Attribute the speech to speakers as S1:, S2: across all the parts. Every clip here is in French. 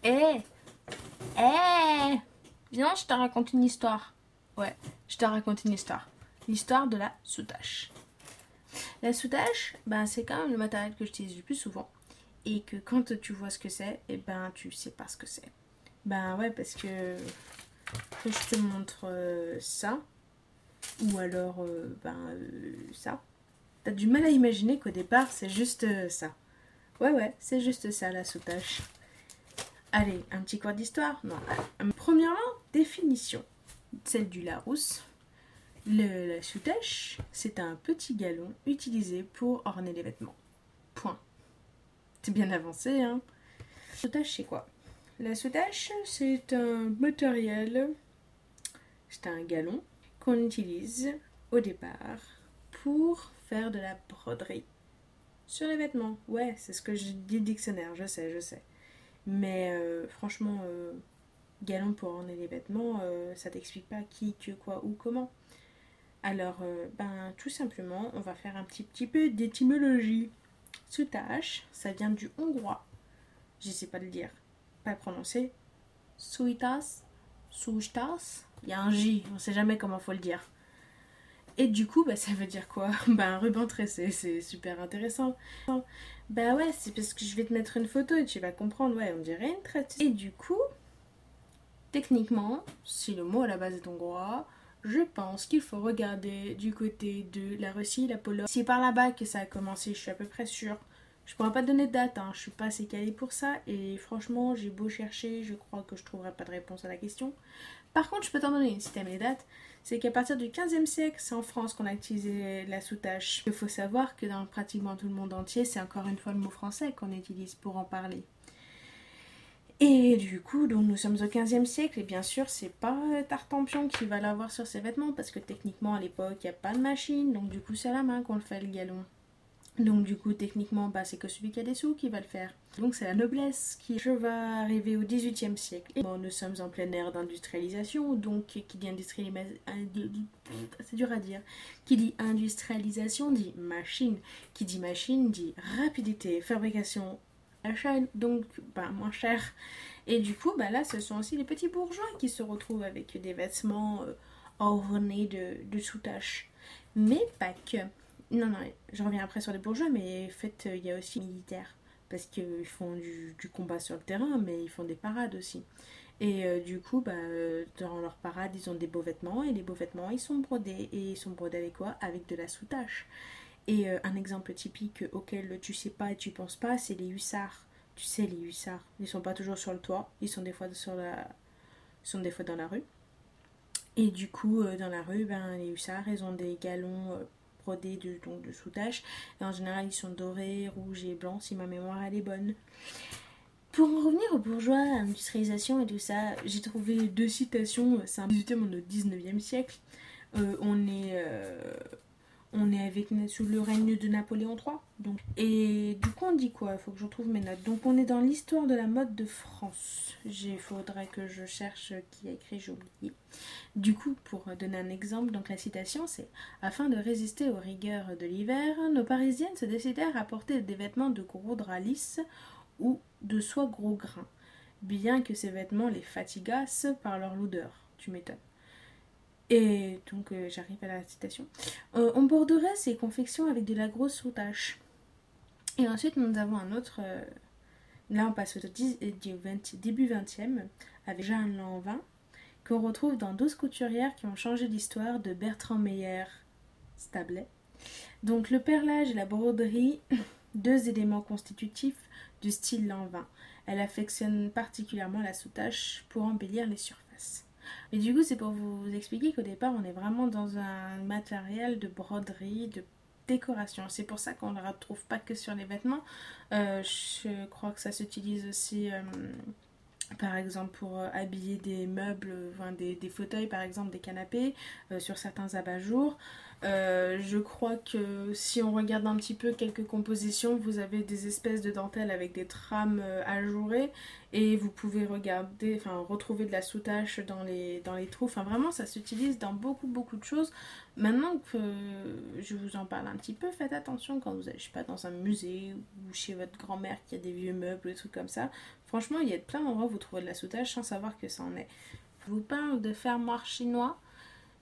S1: Eh, eh, viens, je te raconte une histoire. Ouais, je te raconte une histoire. L'histoire de la soutache. La soutache, ben, c'est quand même le matériel que j'utilise le plus souvent. Et que quand tu vois ce que c'est, eh ben, tu sais pas ce que c'est. Ben ouais, parce que je te montre ça, ou alors ça. T'as du mal à imaginer qu'au départ, c'est juste ça. Ouais, ouais, c'est juste ça, la soutache. Allez, un petit cours d'histoire. Non. Premièrement, définition. Celle du Larousse. La soutache, c'est un petit galon utilisé pour orner les vêtements. Point. C'est bien avancé, hein. La soutache, c'est quoi? La soutache, c'est un matériel, c'est un galon qu'on utilise au départ pour faire de la broderie sur les vêtements. Ouais, c'est ce que je dis le dictionnaire, je sais, je sais. Mais franchement, galon pour orner les vêtements, ça t'explique pas qui, que, quoi, ou comment. Alors, tout simplement, on va faire un petit peu d'étymologie. Soutache, ça vient du hongrois. Je sais pas le dire, pas le prononcer. Suitas, Soujtas. Il y a un J, on sait jamais comment faut le dire. Et du coup, ça veut dire quoi? Un ruban tressé, c'est super intéressant. Bah ouais, c'est parce que je vais te mettre une photo et tu vas comprendre, ouais, on dirait une traite. Et du coup, techniquement, si le mot à la base est hongrois, je pense qu'il faut regarder du côté de la Russie, la Pologne. C'est par là-bas que ça a commencé, je suis à peu près sûre. Je pourrais pas te donner de date, hein, je suis pas assez calée pour ça et franchement, j'ai beau chercher, je crois que je trouverai pas de réponse à la question. Par contre, je peux t'en donner une si t'aimes les dates. C'est qu'à partir du 15e siècle, c'est en France qu'on a utilisé la soutache. Il faut savoir que dans pratiquement tout le monde entier, c'est encore une fois le mot français qu'on utilise pour en parler. Et du coup, donc nous sommes au 15e siècle, et bien sûr, c'est pas Tartampion qui va l'avoir sur ses vêtements, parce que techniquement, à l'époque, il n'y a pas de machine, donc du coup, c'est à la main qu'on le fait, le galon. Donc du coup, techniquement, c'est que celui qui a des sous qui va le faire. Donc c'est la noblesse qui va arriver au 18e siècle. Et bon, nous sommes en pleine ère d'industrialisation, donc qui dit industrialisation, c'est dur à dire. Qui dit industrialisation dit machine. Qui dit machine dit rapidité, fabrication à chaîne, donc moins cher. Et du coup, là, ce sont aussi les petits bourgeois qui se retrouvent avec des vêtements ornés de soutache. Mais pas que. Non, non, je reviens après sur les bourgeois, mais en fait, il y a aussi les militaires. Parce qu'ils font du combat sur le terrain, mais ils font des parades aussi. Et du coup, dans leurs parades, ils ont des beaux vêtements. Et les beaux vêtements, ils sont brodés. Et ils sont brodés avec quoi? Avec de la soutache. Et un exemple typique auquel tu sais pas et tu penses pas, c'est les hussards. Tu sais, les hussards, ils sont pas toujours sur le toit. Ils sont des fois, ils sont des fois dans la rue. Et du coup, dans la rue, les hussards, ils ont des galons brodés de soutache. Et en général, ils sont dorés, rouges et blancs, si ma mémoire elle est bonne. Pour en revenir aux bourgeois, à l'industrialisation et tout ça, j'ai trouvé deux citations. C'est un 18e au 19e siècle. Euh, on est euh, on est avec sous le règne de Napoléon III. Donc. Et du coup, on dit quoi? Il faut que je retrouve mes notes. Donc, on est dans l'histoire de la mode de France. Il faudrait que je cherche qui a écrit, j'ai oublié. Du coup, pour donner un exemple, donc la citation c'est: afin de résister aux rigueurs de l'hiver, nos Parisiennes se décidèrent à porter des vêtements de gros drap lisse ou de soie gros grain, bien que ces vêtements les fatiguassent par leur lourdeur. Tu m'étonnes. Et donc, j'arrive à la citation. On borderait ces confections avec de la grosse soutache. Et ensuite, nous avons un autre. Là, on passe au début 20e avec Jeanne Lanvin, qu'on retrouve dans 12 couturières qui ont changé l'histoire de Bertrand Meyer Stablet. Donc, le perlage et la broderie, deux éléments constitutifs du style Lanvin. Elle affectionne particulièrement la soutache pour embellir les surfaces. Mais du coup, c'est pour vous expliquer qu'au départ, on est vraiment dans un matériel de broderie, de décoration. C'est pour ça qu'on ne le retrouve pas que sur les vêtements. Je crois que ça s'utilise aussi, par exemple, pour habiller des meubles, des fauteuils, par exemple, des canapés, sur certains abat-jours. Je crois que si on regarde un petit peu quelques compositions, vous avez des espèces de dentelles avec des trames ajourées et vous pouvez regarder, enfin retrouver de la soutache dans les trous. Enfin vraiment, ça s'utilise dans beaucoup de choses. Maintenant que je vous en parle un petit peu, faites attention quand vous allez, je sais pas, dans un musée ou chez votre grand-mère qui a des vieux meubles ou des trucs comme ça. Franchement, il y a plein d'endroits où vous trouvez de la soutache sans savoir que ça en est. Je vous parle de fermoir chinois.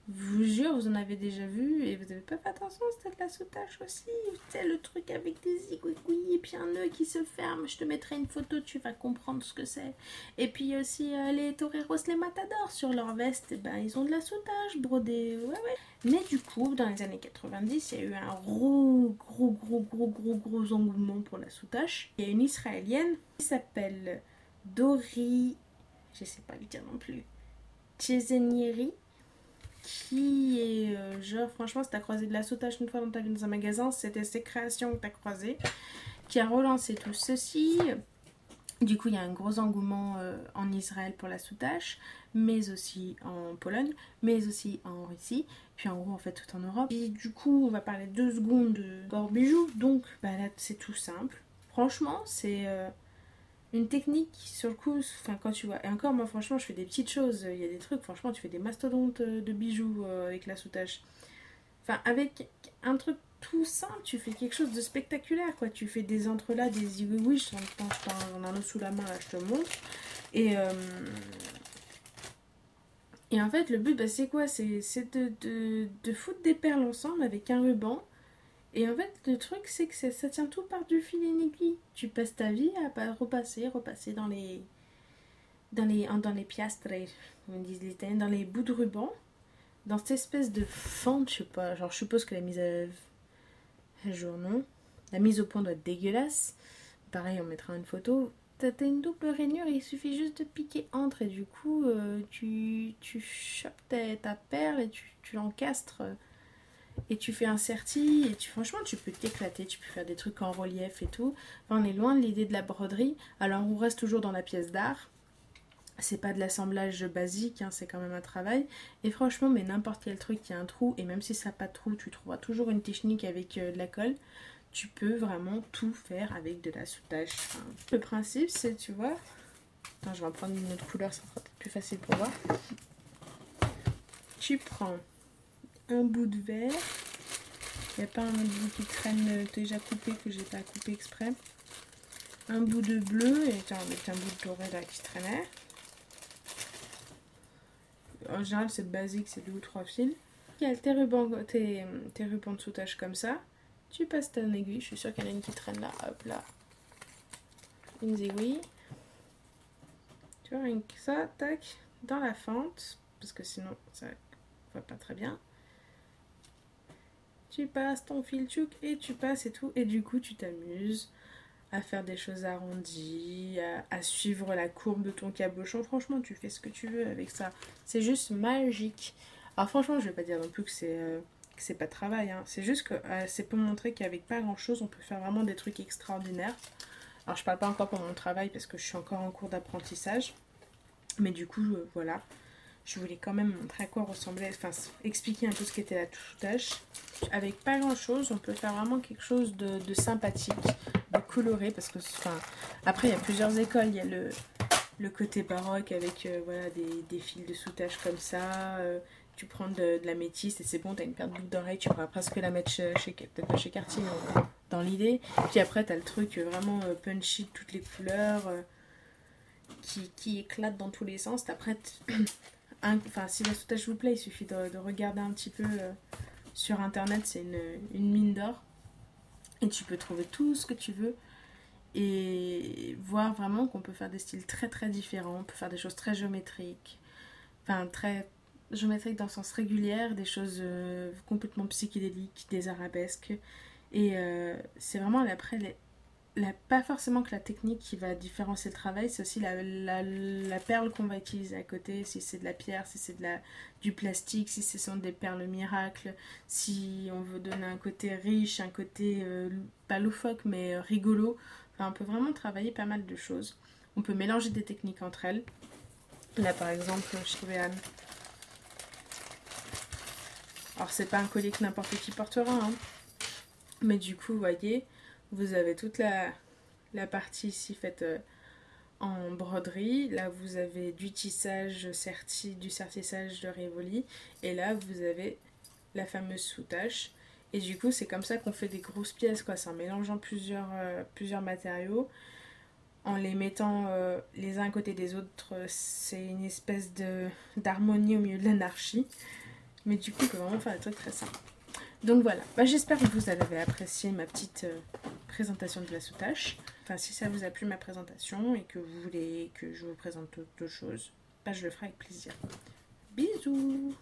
S1: Je vous jure, vous en avez déjà vu et vous n'avez pas fait attention, c'était de la soutache aussi. C'est le truc avec des igouigouilles et puis un nœud qui se ferme. Je te mettrai une photo, tu vas comprendre ce que c'est. Et puis aussi les toreros, les matadors, sur leur veste, eh ben, ils ont de la soutache brodée. Ouais. Mais du coup, dans les années 90, il y a eu un gros engouement pour la soutache. Il y a une Israélienne qui s'appelle Dori, je sais pas le dire non plus, Chezenieri, qui est genre franchement si t'as croisé de la soutache une fois dans ta vie dans un magasin, c'était ses créations que t'as croisées, qui a relancé tout ceci. Du coup il y a un gros engouement en Israël pour la soutache, mais aussi en Pologne, mais aussi en Russie, puis en gros en fait tout en Europe. Et du coup on va parler 2 secondes de corps bijoux. Donc bah là c'est tout simple, franchement c'est une technique sur le coup, enfin quand tu vois, et encore moi franchement je fais des petites choses, il y a des trucs, franchement tu fais des mastodontes de bijoux avec la soutache. Enfin avec un truc tout simple, tu fais quelque chose de spectaculaire quoi, tu fais des entrelacs, des zigouigouis, j'en ai un autre sous la main là, je te montre. Et, euh, et en fait le but bah, c'est quoi, c'est de foutre des perles ensemble avec un ruban. Et en fait, le truc, c'est que ça tient tout par du fil et une aiguille. Tu passes ta vie à repasser dans les piastres, comme ils disent les Italiens, dans les bouts de ruban, dans cette espèce de fente, je sais pas, genre je suppose que la mise à jour, non. La mise au point doit être dégueulasse. Pareil, on mettra une photo. T'as une double rainure et il suffit juste de piquer entre et du coup, tu chopes ta perle et tu l'encastres. Et tu fais un certi et franchement tu peux t'éclater, tu peux faire des trucs en relief et tout. Enfin, on est loin de l'idée de la broderie. Alors on reste toujours dans la pièce d'art. C'est pas de l'assemblage basique, hein, c'est quand même un travail. Et franchement, mais n'importe quel truc qui a un trou, et même si ça n'a pas de trou, tu trouveras toujours une technique avec de la colle. Tu peux vraiment tout faire avec de la soutache. Enfin, le principe c'est, tu vois... Attends, je vais en prendre une autre couleur, ça sera peut-être plus facile pour voir. Tu prends un bout de verre. Il n'y a pas un autre bout qui traîne déjà coupé que j'ai pas coupé exprès. Un bout de bleu et tiens, on met un bout de doré là qui traînait. En général c'est basique, c'est 2 ou 3 fils. Il y a tes rubans de soutache comme ça. Tu passes ton aiguille, je suis sûre qu'il y en a une qui traîne là, hop là. Une aiguille. Tu vois, rien que ça, tac, dans la fente, parce que sinon ça va pas très bien. Tu passes ton fil tchouk et tu passes et tout. Et du coup, tu t'amuses à faire des choses arrondies, à suivre la courbe de ton cabochon. Franchement, tu fais ce que tu veux avec ça. C'est juste magique. Alors franchement, je vais pas dire non plus que c'est pas de travail. Hein. C'est juste que c'est pour montrer qu'avec pas grand chose, on peut faire vraiment des trucs extraordinaires. Alors je parle pas encore pour mon travail parce que je suis encore en cours d'apprentissage. Mais du coup, voilà. Je voulais quand même montrer à quoi ressemblait, enfin expliquer un peu ce qu'était la soutache. Avec pas grand chose, on peut faire vraiment quelque chose de sympathique, de coloré, parce que enfin, après il y a plusieurs écoles, il y a le côté baroque avec voilà, des fils de soutache comme ça, tu prends de la métisse et c'est bon, t'as une paire de boucles d'oreilles, tu pourras presque la mettre peut-être pas chez Cartier, mais dans l'idée. Puis après t'as le truc vraiment punchy de toutes les couleurs, qui éclate dans tous les sens. Après enfin, si la soutache vous plaît, il suffit de regarder un petit peu sur internet, c'est une mine d'or. Et tu peux trouver tout ce que tu veux et voir vraiment qu'on peut faire des styles très différents. On peut faire des choses très géométriques, enfin très géométriques dans le sens régulier, des choses complètement psychédéliques, des arabesques. Et c'est vraiment après pas forcément que la technique qui va différencier le travail, c'est aussi la perle qu'on va utiliser à côté, si c'est de la pierre, si c'est du plastique, si ce sont des perles miracles, si on veut donner un côté riche, un côté pas loufoque mais rigolo. Enfin, on peut vraiment travailler pas mal de choses. On peut mélanger des techniques entre elles. Là par exemple, je trouvais Anne. Alors c'est pas un collier que n'importe qui portera, hein. Mais du coup, vous voyez, vous avez toute la partie ici faite en broderie. Là, vous avez du tissage du sertissage de Rivoli. Et là, vous avez la fameuse sous-tache. Et du coup, c'est comme ça qu'on fait des grosses pièces, quoi. C'est en mélangeant plusieurs matériaux. En les mettant les uns à côté des autres, c'est une espèce d'harmonie au milieu de l'anarchie. Mais du coup, on peut vraiment faire des trucs très simples. Donc voilà, j'espère que vous avez apprécié ma petite présentation de la sous-tache. Enfin, si ça vous a plu ma présentation et que vous voulez que je vous présente d'autres choses, je le ferai avec plaisir. Bisous!